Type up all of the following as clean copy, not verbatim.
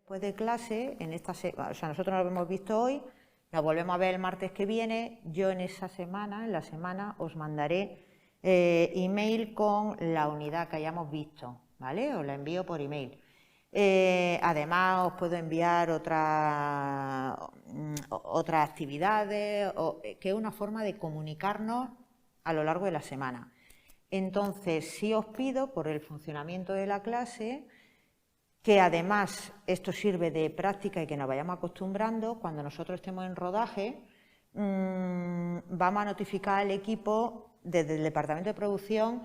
después de clase, o sea, nosotros nos hemos visto hoy, nos volvemos a ver el martes que viene. Yo en la semana os mandaré email con la unidad que hayamos visto, ¿vale? Os la envío por email. Además os puedo enviar otras actividades, que es una forma de comunicarnos a lo largo de la semana. Entonces, sí os pido, por el funcionamiento de la clase, que además esto sirve de práctica y que nos vayamos acostumbrando. Cuando nosotros estemos en rodaje, vamos a notificar al equipo desde el departamento de producción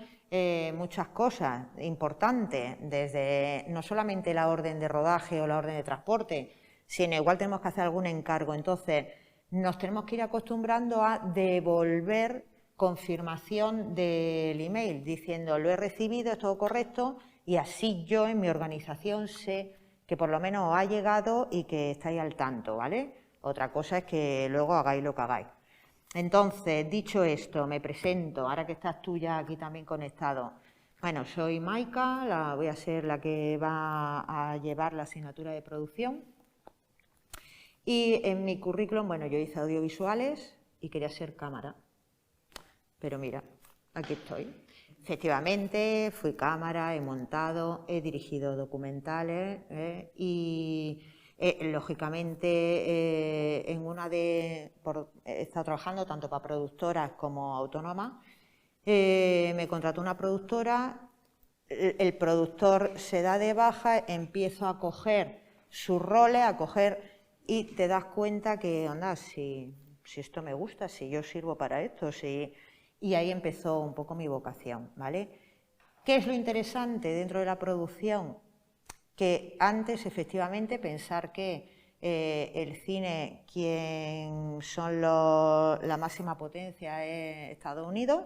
muchas cosas importantes, desde no solamente la orden de rodaje o la orden de transporte, sino igual tenemos que hacer algún encargo. Entonces, nos tenemos que ir acostumbrando a devolver confirmación del email diciendo lo he recibido, es todo correcto, y así yo en mi organización sé que por lo menos os ha llegado y que estáis al tanto, ¿vale? Otra cosa es que luego hagáis lo que hagáis. Entonces, dicho esto, me presento, ahora que estás tú ya aquí también conectado. Bueno, soy Maika, voy a ser la que va a llevar la asignatura de producción. Y en mi currículum, bueno, yo hice audiovisuales y quería ser cámara. Pero mira, aquí estoy. Efectivamente, fui cámara, he montado, he dirigido documentales y lógicamente he estado trabajando tanto para productoras como autónomas. Me contrató una productora, el productor se da de baja, empiezo a coger sus roles, y te das cuenta que, anda, si esto me gusta, si yo sirvo para esto, y ahí empezó un poco mi vocación, ¿vale? ¿Qué es lo interesante dentro de la producción? Que antes, efectivamente, pensar que el cine, quien son la máxima potencia es Estados Unidos,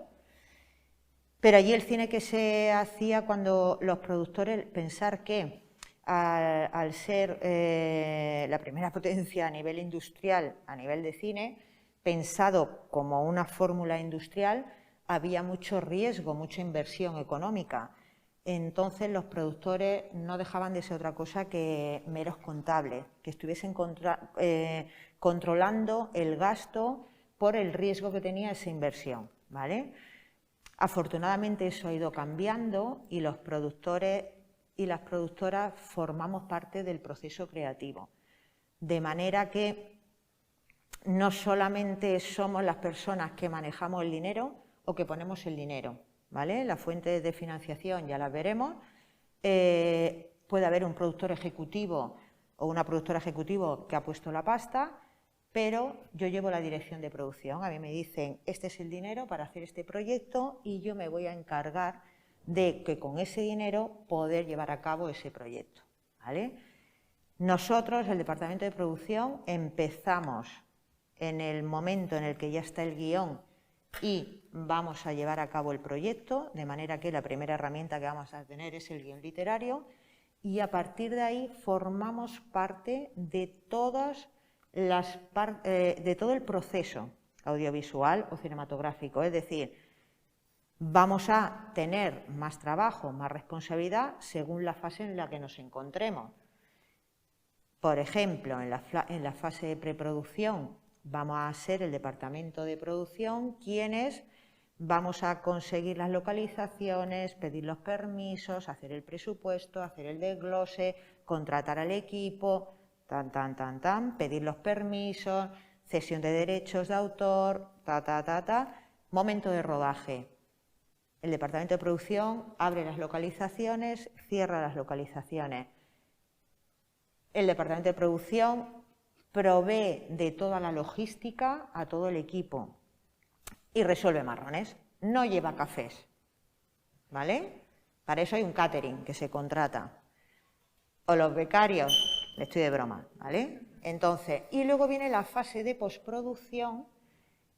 pero allí el cine que se hacía cuando los productores, pensar que al ser la primera potencia a nivel industrial, a nivel de cine, pensado como una fórmula industrial, había mucho riesgo, mucha inversión económica. Entonces los productores no dejaban de ser otra cosa que meros contables, que estuviesen controlando el gasto por el riesgo que tenía esa inversión, ¿vale? Afortunadamente eso ha ido cambiando y los productores y las productoras formamos parte del proceso creativo, de manera que no solamente somos las personas que manejamos el dinero o que ponemos el dinero, ¿vale? Las fuentes de financiación ya las veremos. Puede haber un productor ejecutivo o una productora ejecutiva que ha puesto la pasta, pero yo llevo la dirección de producción. A mí me dicen, este es el dinero para hacer este proyecto y yo me voy a encargar de que con ese dinero poder llevar a cabo ese proyecto, ¿vale? Nosotros, el departamento de producción, empezamos en el momento en el que ya está el guión y vamos a llevar a cabo el proyecto, de manera que la primera herramienta que vamos a tener es el guión literario, y a partir de ahí formamos parte de todo el proceso audiovisual o cinematográfico. Es decir, vamos a tener más trabajo, más responsabilidad según la fase en la que nos encontremos. Por ejemplo, en la fase de preproducción vamos a ser el departamento de producción quienes vamos a conseguir las localizaciones, pedir los permisos, hacer el presupuesto, hacer el desglose, contratar al equipo, pedir los permisos, cesión de derechos de autor, momento de rodaje. El departamento de producción abre las localizaciones, cierra las localizaciones. El departamento de producción provee de toda la logística a todo el equipo y resuelve marrones, no lleva cafés, ¿vale? Para eso hay un catering que se contrata. O los becarios, le estoy de broma, ¿vale? Entonces, y luego viene la fase de postproducción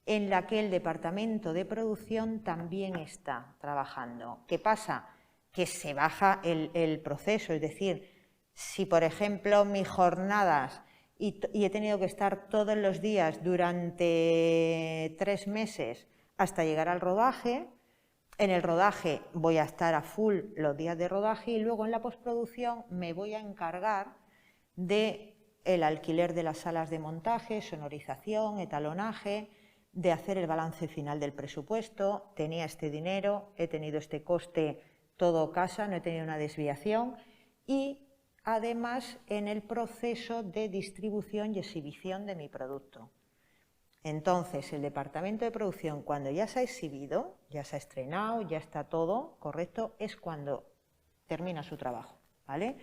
en la que el departamento de producción también está trabajando. ¿Qué pasa? Que se baja el proceso, es decir, si por ejemplo mis jornadas y he tenido que estar todos los días durante 3 meses hasta llegar al rodaje, en el rodaje voy a estar a full los días de rodaje y luego en la postproducción me voy a encargar del alquiler de las salas de montaje, sonorización, etalonaje, de hacer el balance final del presupuesto, tenía este dinero, he tenido este coste, todo casa, no he tenido una desviación, y además en el proceso de distribución y exhibición de mi producto. Entonces, el departamento de producción, cuando ya se ha exhibido, ya se ha estrenado, ya está todo correcto, es cuando termina su trabajo, ¿vale?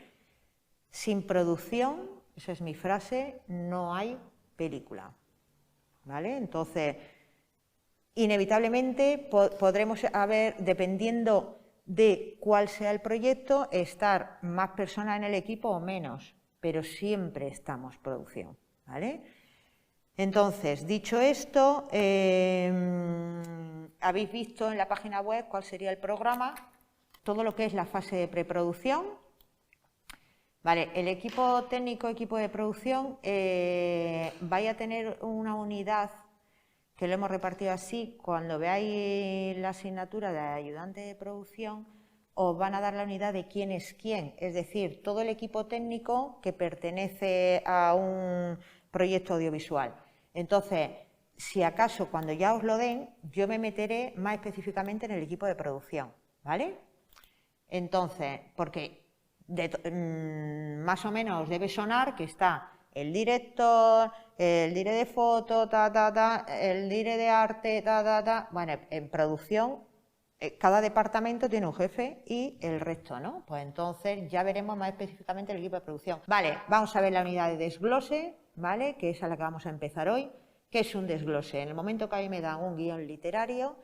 Sin producción, esa es mi frase, no hay película, ¿vale? Entonces, inevitablemente podremos haber, dependiendo de cuál sea el proyecto, estar más personas en el equipo o menos, pero siempre estamos producción, ¿vale? Entonces, dicho esto, habéis visto en la página web cuál sería el programa, todo lo que es la fase de preproducción. Vale, el equipo técnico, equipo de producción, vaya a tener una unidad que lo hemos repartido así. Cuando veáis la asignatura de ayudante de producción, os van a dar la unidad de quién es quién, es decir, todo el equipo técnico que pertenece a un proyecto audiovisual. Entonces, si acaso cuando ya os lo den, yo me meteré más específicamente en el equipo de producción, ¿vale? Entonces, porque más o menos os debe sonar que está el director, el dire de foto, el dire de arte, Bueno, en producción, cada departamento tiene un jefe y el resto, ¿no? Pues entonces ya veremos más específicamente el equipo de producción. Vale, vamos a ver la unidad de desglose, ¿vale? Que es a la que vamos a empezar hoy. ¿Qué es un desglose? En el momento que a mí me dan un guión literario,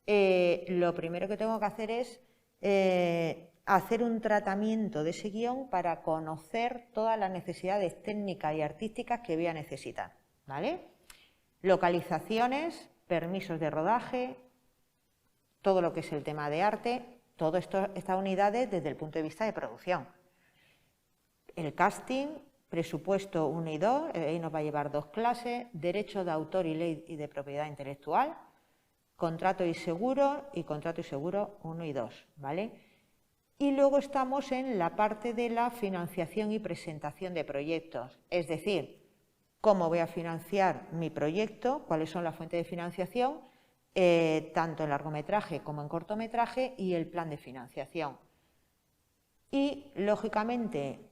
lo primero que tengo que hacer es hacer un tratamiento de ese guión para conocer todas las necesidades técnicas y artísticas que voy a necesitar, ¿vale? Localizaciones, permisos de rodaje, todo lo que es el tema de arte, todas estas unidades desde el punto de vista de producción. El casting, presupuesto 1 y 2, ahí nos va a llevar 2 clases, derecho de autor y ley y de propiedad intelectual, contrato y seguro 1 y 2, ¿vale? Y luego estamos en la parte de la financiación y presentación de proyectos, es decir, cómo voy a financiar mi proyecto, cuáles son las fuentes de financiación, tanto en largometraje como en cortometraje, y el plan de financiación. Y, lógicamente,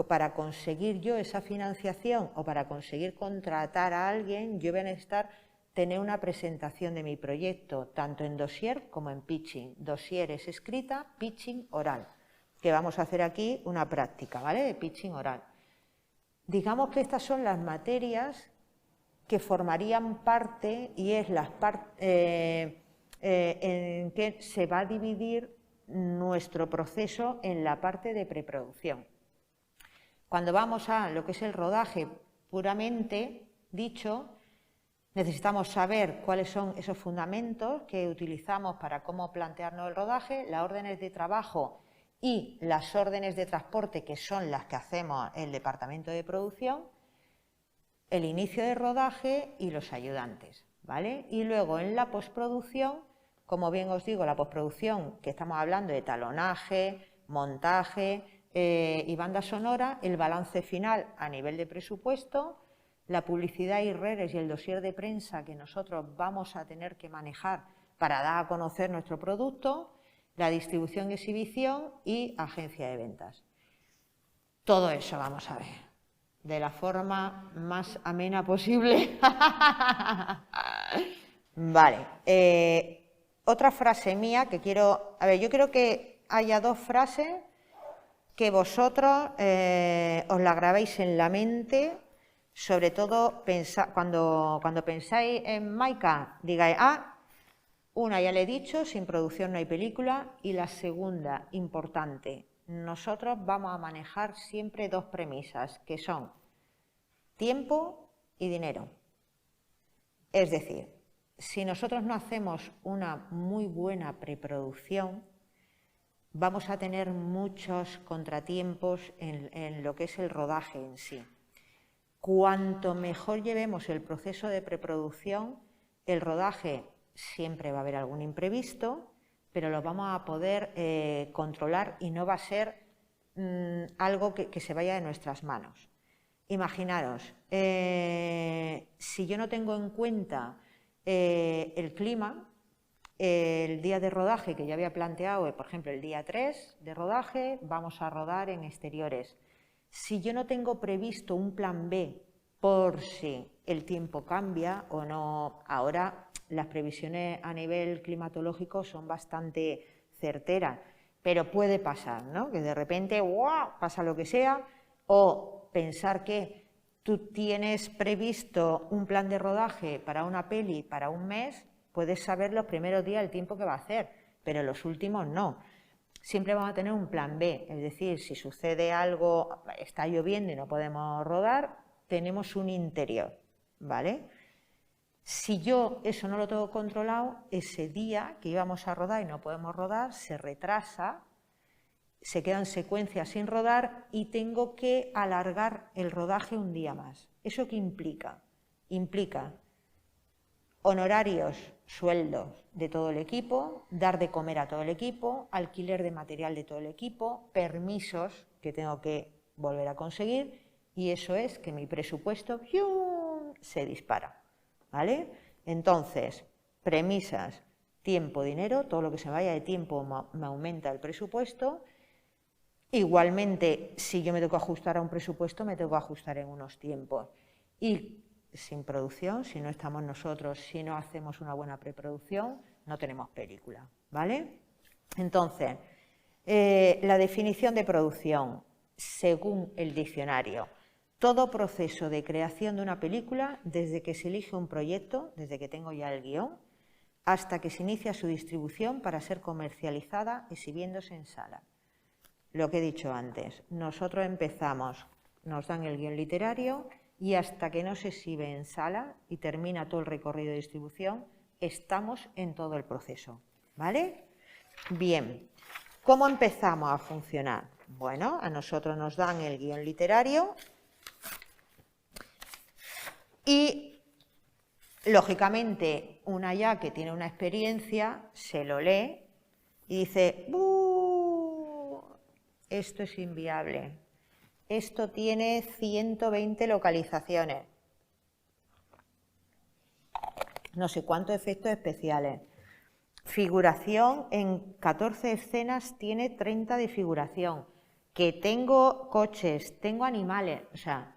para conseguir yo esa financiación o para conseguir contratar a alguien, yo voy a necesitar tener una presentación de mi proyecto, tanto en dossier como en pitching. Dossier es escrita, pitching oral, que vamos a hacer aquí una práctica, ¿vale?, de pitching oral. Digamos que estas son las materias que formarían parte y es en que se va a dividir nuestro proceso en la parte de preproducción. Cuando vamos a lo que es el rodaje puramente dicho, necesitamos saber cuáles son esos fundamentos que utilizamos para cómo plantearnos el rodaje, las órdenes de trabajo y las órdenes de transporte, que son las que hacemos el departamento de producción, el inicio de rodaje y los ayudantes, ¿vale? Y luego en la postproducción, como bien os digo, la postproducción, que estamos hablando de talonaje, montaje y banda sonora, el balance final a nivel de presupuesto, la publicidad y redes y el dossier de prensa que nosotros vamos a tener que manejar para dar a conocer nuestro producto, la distribución y exhibición y agencia de ventas. Todo eso vamos a ver, de la forma más amena posible. Vale, otra frase mía que quiero... A ver, yo creo que haya 2 frases que vosotros os la grabéis en la mente, sobre todo cuando pensáis en Maika, digáis, una ya le he dicho, sin producción no hay película, y la segunda, importante, nosotros vamos a manejar siempre 2 premisas, que son tiempo y dinero. Es decir, si nosotros no hacemos una muy buena preproducción, vamos a tener muchos contratiempos en lo que es el rodaje en sí. Cuanto mejor llevemos el proceso de preproducción, el rodaje siempre va a haber algún imprevisto, pero lo vamos a poder controlar y no va a ser algo que se vaya de nuestras manos. Imaginaros, si yo no tengo en cuenta el clima, el día de rodaje que yo había planteado, por ejemplo, el día 3 de rodaje, vamos a rodar en exteriores. Si yo no tengo previsto un plan B por si el tiempo cambia o no, ahora las previsiones a nivel climatológico son bastante certeras, pero puede pasar, ¿no? Que de repente ¡guau!, pasa lo que sea, o pensar que tú tienes previsto un plan de rodaje para una peli para un mes, puedes saber los primeros días el tiempo que va a hacer, pero los últimos no. Siempre vamos a tener un plan B, es decir, si sucede algo, está lloviendo y no podemos rodar, tenemos un interior, ¿vale? Si yo eso no lo tengo controlado, ese día que íbamos a rodar y no podemos rodar, se retrasa, se quedan secuencias sin rodar y tengo que alargar el rodaje un día más. ¿Eso qué implica? Implica honorarios, sueldos de todo el equipo, dar de comer a todo el equipo, alquiler de material de todo el equipo, permisos que tengo que volver a conseguir, y eso es que mi presupuesto ¡pium!, se dispara, ¿vale? Entonces, premisas, tiempo, dinero, todo lo que se vaya de tiempo me aumenta el presupuesto. Igualmente, si yo me tengo que ajustar a un presupuesto, me tengo que ajustar en unos tiempos. Y sin producción, si no estamos nosotros, si no hacemos una buena preproducción, no tenemos película, ¿vale? Entonces, la definición de producción, según el diccionario, todo proceso de creación de una película, desde que se elige un proyecto, desde que tengo ya el guión, hasta que se inicia su distribución para ser comercializada, exhibiéndose en sala. Lo que he dicho antes, nosotros empezamos, nos dan el guión literario y hasta que no se exhibe en sala y termina todo el recorrido de distribución, estamos en todo el proceso, ¿vale? Bien, ¿cómo empezamos a funcionar? Bueno, a nosotros nos dan el guión literario y, lógicamente, una ya que tiene una experiencia se lo lee y dice, esto es inviable, esto tiene 120 localizaciones, no sé cuántos efectos especiales, figuración en 14 escenas tiene 30 de figuración, que tengo coches, tengo animales, o sea,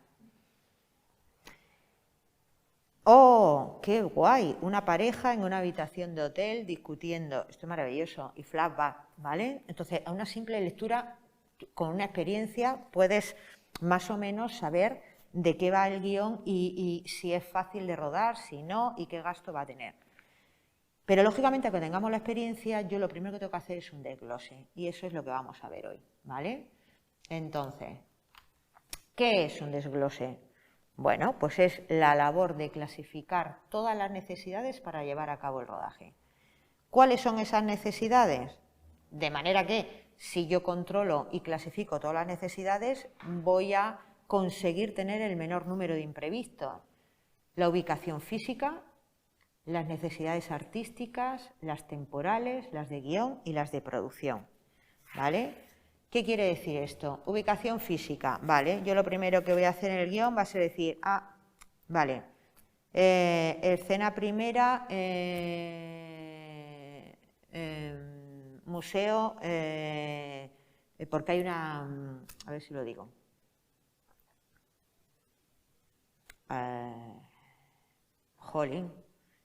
¡oh, qué guay! Una pareja en una habitación de hotel discutiendo, esto es maravilloso, y flashback, ¿vale? Entonces, a una simple lectura, con una experiencia, puedes más o menos saber de qué va el guión y si es fácil de rodar, si no, y qué gasto va a tener. Pero, lógicamente, que tengamos la experiencia, yo lo primero que tengo que hacer es un desglose, y eso es lo que vamos a ver hoy, ¿vale? Entonces, ¿qué es un desglose? Bueno, pues es la labor de clasificar todas las necesidades para llevar a cabo el rodaje. ¿Cuáles son esas necesidades? De manera que, si yo controlo y clasifico todas las necesidades, voy a conseguir tener el menor número de imprevistos. La ubicación física, las necesidades artísticas, las temporales, las de guión y las de producción, ¿vale? ¿Qué quiere decir esto? Ubicación física, ¿vale? Yo lo primero que voy a hacer en el guión va a ser decir, vale, escena primera, museo, porque hay una, a ver si lo digo, jolín,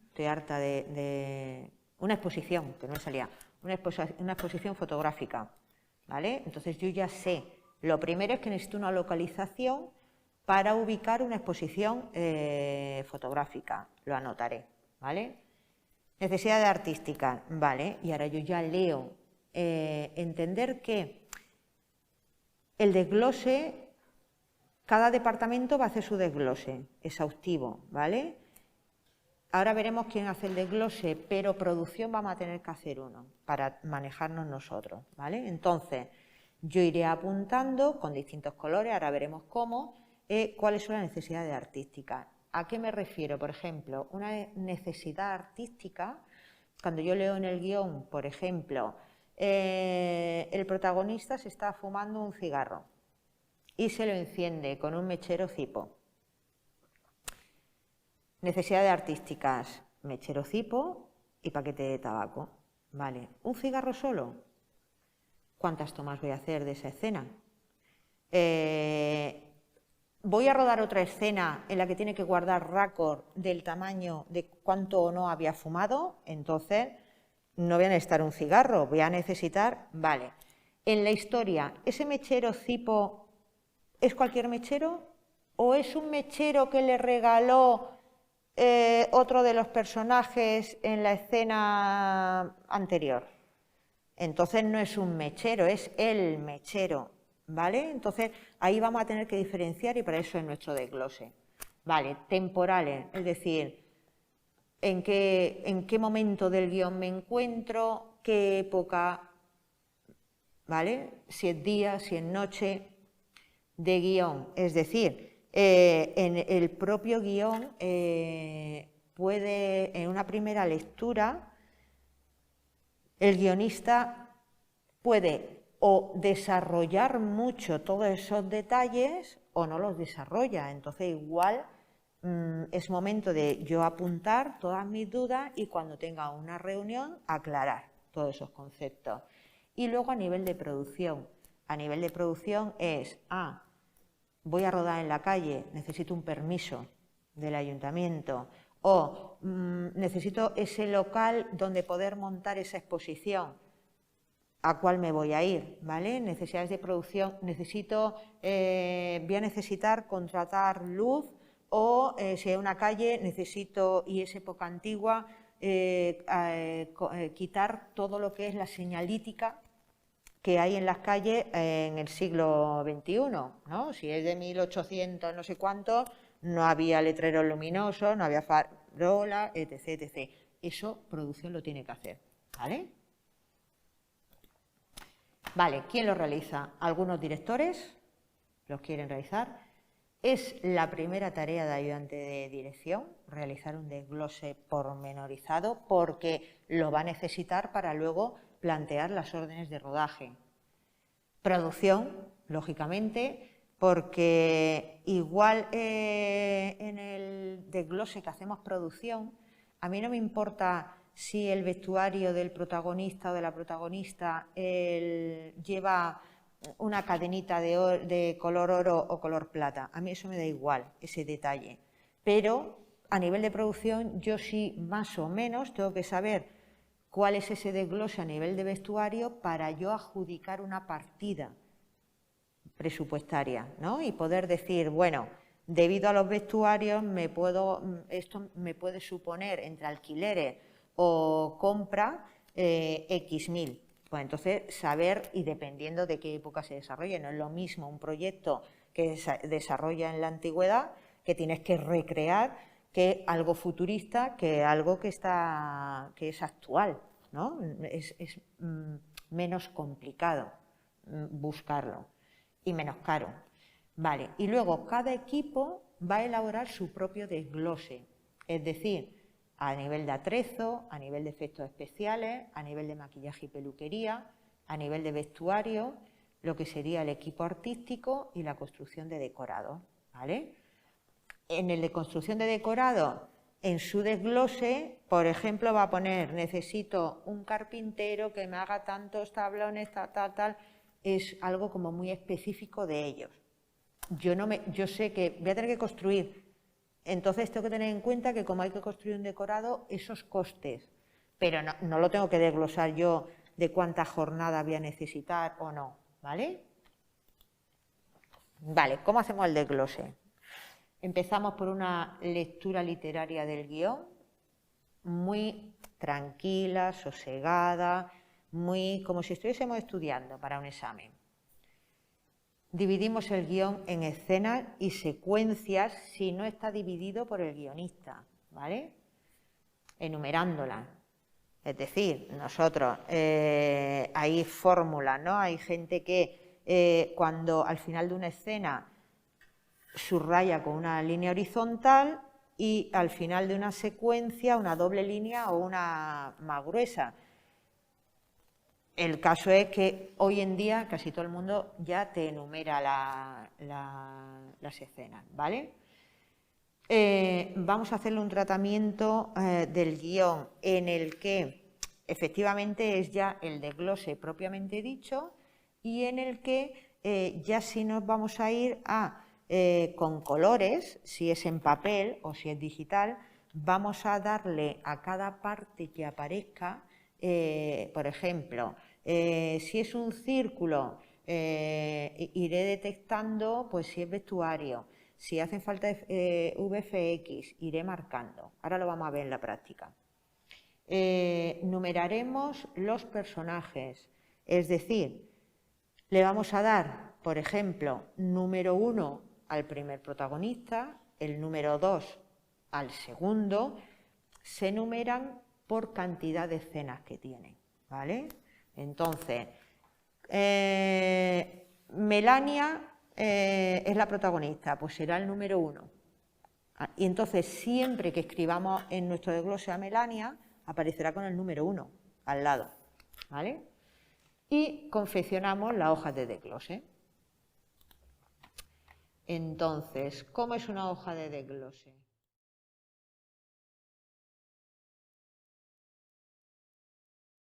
estoy harta de una exposición, que no me salía, una exposición fotográfica, ¿vale? Entonces yo ya sé, lo primero es que necesito una localización para ubicar una exposición fotográfica, lo anotaré, ¿vale? Necesidades artísticas, ¿vale? Y ahora yo ya leo, entender que el desglose, cada departamento va a hacer su desglose exhaustivo, ¿vale? Ahora veremos quién hace el desglose, pero producción vamos a tener que hacer uno para manejarnos nosotros, ¿vale? Entonces, yo iré apuntando con distintos colores, ahora veremos cómo, cuáles son las necesidades artísticas. ¿A qué me refiero? Por ejemplo, una necesidad artística, cuando yo leo en el guión, por ejemplo, el protagonista se está fumando un cigarro y se lo enciende con un mechero cipo. Necesidades artísticas, mechero cipo y paquete de tabaco. Vale, ¿un cigarro solo? ¿Cuántas tomas voy a hacer de esa escena? Voy a rodar otra escena en la que tiene que guardar récord del tamaño de cuánto o no había fumado, entonces no voy a necesitar un cigarro, voy a necesitar, vale. En la historia, ¿ese mechero cipo es cualquier mechero o es un mechero que le regaló otro de los personajes en la escena anterior? Entonces no es un mechero, es el mechero, ¿vale? Entonces ahí vamos a tener que diferenciar y para eso es nuestro desglose. Vale, temporales, es decir, en qué momento del guión me encuentro, qué época, ¿vale? Si es día, si es noche, de guión, es decir, en el propio guión puede, en una primera lectura, el guionista puede o desarrollar mucho todos esos detalles o no los desarrolla. Entonces igual es momento de yo apuntar todas mis dudas y cuando tenga una reunión aclarar todos esos conceptos. Y luego a nivel de producción. A nivel de producción es, voy a rodar en la calle, necesito un permiso del ayuntamiento o necesito ese local donde poder montar esa exposición. ¿A cuál me voy a ir? ¿Vale? Necesidades de producción, voy a necesitar contratar luz o si hay una calle necesito, y es época antigua, quitar todo lo que es la señalítica que hay en las calles en el siglo XXI, ¿no? Si es de 1800 no sé cuánto, no había letreros luminosos, no había farolas, etc, etc. Eso producción lo tiene que hacer, ¿vale? Vale, ¿quién lo realiza? Algunos directores los quieren realizar. Es la primera tarea de ayudante de dirección, realizar un desglose pormenorizado porque lo va a necesitar para luego plantear las órdenes de rodaje. Producción, lógicamente, porque igual en el desglose que hacemos producción, a mí no me importa si el vestuario del protagonista o de la protagonista lleva una cadenita de color oro o color plata. A mí eso me da igual, ese detalle. Pero a nivel de producción yo sí más o menos tengo que saber cuál es ese desglose a nivel de vestuario para yo adjudicar una partida presupuestaria, ¿no? Y poder decir, bueno, debido a los vestuarios esto me puede suponer entre alquileres o compra X mil. Pues entonces saber, y dependiendo de qué época se desarrolle, no es lo mismo un proyecto que se desarrolla en la antigüedad, que tienes que recrear, que algo futurista, que algo que es actual, ¿no? Es menos complicado buscarlo y menos caro. Vale, y luego cada equipo va a elaborar su propio desglose, es decir, a nivel de atrezo, a nivel de efectos especiales, a nivel de maquillaje y peluquería, a nivel de vestuario, lo que sería el equipo artístico y la construcción de decorado, ¿vale? En el de construcción de decorado, en su desglose, por ejemplo, va a poner, necesito un carpintero que me haga tantos tablones, tal, es algo como muy específico de ellos. Yo sé que voy a tener que construir, entonces tengo que tener en cuenta que como hay que construir un decorado, esos costes, pero no lo tengo que desglosar yo de cuánta jornada voy a necesitar o no, ¿vale? Vale, ¿cómo hacemos el desglose? Empezamos por una lectura literaria del guión, muy tranquila, sosegada, muy como si estuviésemos estudiando para un examen. Dividimos el guión en escenas y secuencias si no está dividido por el guionista, ¿vale? Enumerándolas. Es decir, nosotros, hay fórmulas, ¿no? Hay gente que cuando al final de una escena subraya con una línea horizontal y al final de una secuencia una doble línea o una más gruesa. el caso es que hoy en día casi todo el mundo ya te enumera las escenas, ¿vale? Vamos a hacerle un tratamiento del guión en el que efectivamente es ya el desglose propiamente dicho y en el que ya sí nos vamos a ir con colores, si es en papel o si es digital, vamos a darle a cada parte que aparezca, por ejemplo, si es un círculo, iré detectando pues si es vestuario. Si hacen falta VFX, iré marcando. Ahora lo vamos a ver en la práctica. Numeraremos los personajes, es decir, le vamos a dar, por ejemplo, número 1 al primer protagonista, el número 2 al segundo, se numeran por cantidad de escenas que tienen, ¿vale? Entonces, Melania es la protagonista, pues será el número 1. Y entonces siempre que escribamos en nuestro desglose a Melania, aparecerá con el número 1 al lado, ¿vale? Y confeccionamos las hojas de desglose. Entonces, ¿cómo es una hoja de desglose?